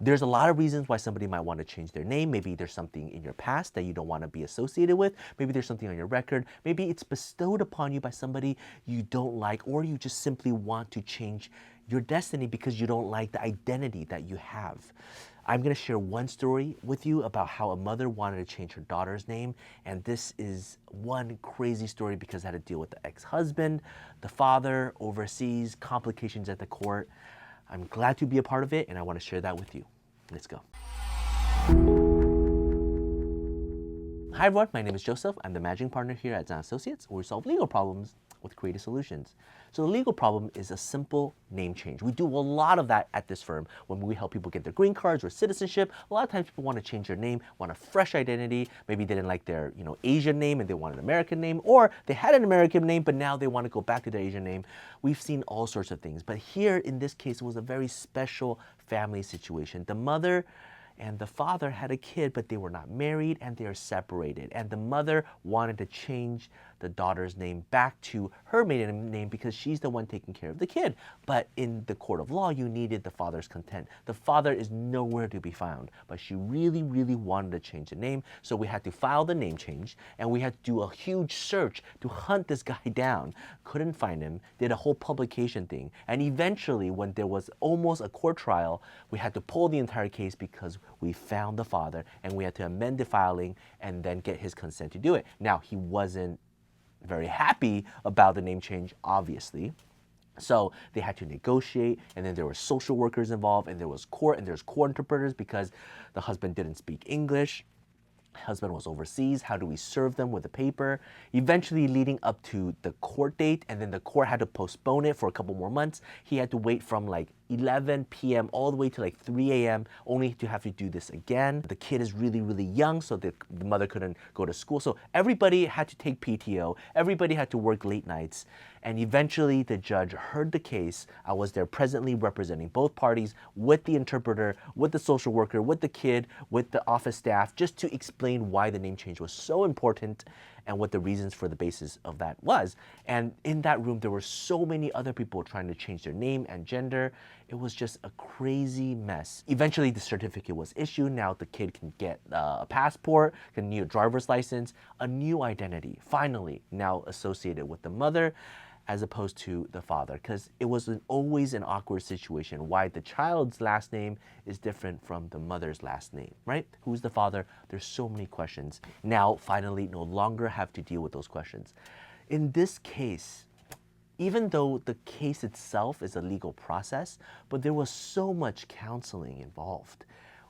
There's a lot of reasons why somebody might want to change their name. Maybe there's something in your past that you don't want to be associated with. Maybe there's something on your record. Maybe it's bestowed upon you by somebody you don't like, or you just simply want to change your destiny because you don't like the identity that you have. I'm going to share one story with you about how a mother wanted to change her daughter's name. And this is one crazy story because it had to deal with the ex-husband, the father, overseas, complications at the court. I'm glad to be a part of it, and I want to share that with you. Let's go. Hi everyone, my name is Joseph. I'm the managing partner here at Tsang and Associates, where we solve legal problems with creative solutions. So the legal problem is a simple name change. We do a lot of that at this firm when we help people get their green cards or citizenship. A lot of times people want to change their name, want a fresh identity. Maybe they didn't like their Asian name and they want an American name, or they had an American name but now they want to go back to their Asian name. We've seen all sorts of things. But here in this case, it was a very special family situation. The mother and the father had a kid, but they were not married and they are separated. And the mother wanted to change the daughter's name back to her maiden name because she's the one taking care of the kid. But in the court of law, you needed the father's consent. The father is nowhere to be found, but she really, really wanted to change the name. So we had to file the name change and we had to do a huge search to hunt this guy down. Couldn't find him, did a whole publication thing. And eventually, when there was almost a court trial, we had to pull the entire case because we found the father and we had to amend the filing and then get his consent to do it. Now, he wasn't very happy about the name change, obviously. So they had to negotiate, and then there were social workers involved, and there was court, and there's court interpreters because the husband didn't speak English. Husband was overseas. How do we serve them with the paper? Eventually leading up to the court date, and then the court had to postpone it for a couple more months. He had to wait from like 11 p.m. all the way to like 3 a.m. only to have to do this again. The kid is really, really young, so the mother couldn't go to school. So everybody had to take PTO. Everybody had to work late nights. And eventually the judge heard the case. I was there presently representing both parties with the interpreter, with the social worker, with the kid, with the office staff, just to explain why the name change was so important and what the reasons for the basis of that was. And in that room, there were so many other people trying to change their name and gender. It was just a crazy mess. Eventually, the certificate was issued. Now the kid can get a passport, can get a driver's license, a new identity, finally, now associated with the mother as opposed to the father, because it was always an awkward situation why the child's last name is different from the mother's last name, right? Who's the father? There's so many questions. Now, finally, no longer have to deal with those questions. In this case, even though the case itself is a legal process, but there was so much counseling involved.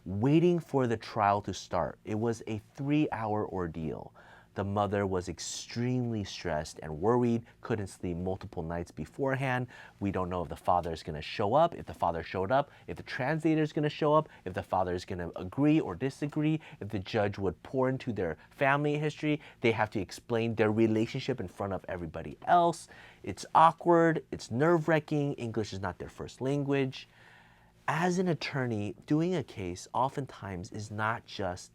Waiting for the trial to start, it was a 3-hour ordeal. The mother was extremely stressed and worried, couldn't sleep multiple nights beforehand. We don't know if the father is going to show up, if the father showed up, if the translator is going to show up, if the father is going to agree or disagree, if the judge would pour into their family history. They have to explain their relationship in front of everybody else. It's awkward, it's nerve-wracking, English is not their first language. As an attorney, doing a case oftentimes is not just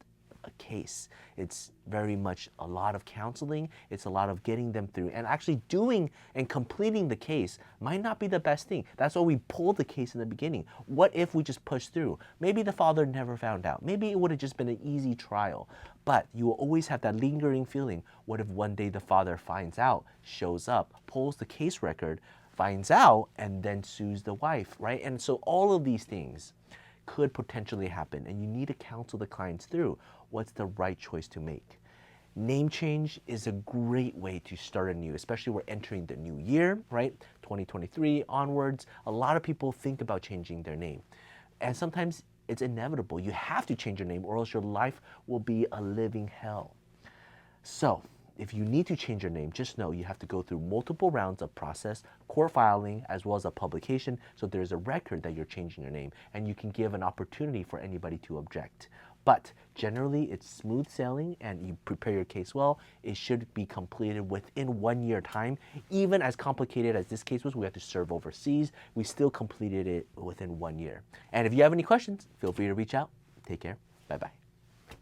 a case. It's very much a lot of counseling. It's a lot of getting them through. And actually doing and completing the case might not be the best thing. That's why we pulled the case in the beginning. What if we just pushed through? Maybe the father never found out. Maybe it would have just been an easy trial. But you will always have that lingering feeling. What if one day the father finds out, shows up, pulls the case record, finds out, and then sues the wife, right? And so all of these things could potentially happen, and you need to counsel the clients through what's the right choice to make. Name change is a great way to start anew, especially we're entering the new year, right? 2023 onwards. A lot of people think about changing their name, and sometimes it's inevitable. You have to change your name or else your life will be a living hell. So if you need to change your name, just know you have to go through multiple rounds of process, court filing, as well as a publication, so there's a record that you're changing your name, and you can give an opportunity for anybody to object. But generally, it's smooth sailing, and you prepare your case well. It should be completed within 1 year time. Even as complicated as this case was, we had to serve overseas. We still completed it within 1 year. And if you have any questions, feel free to reach out. Take care. Bye-bye.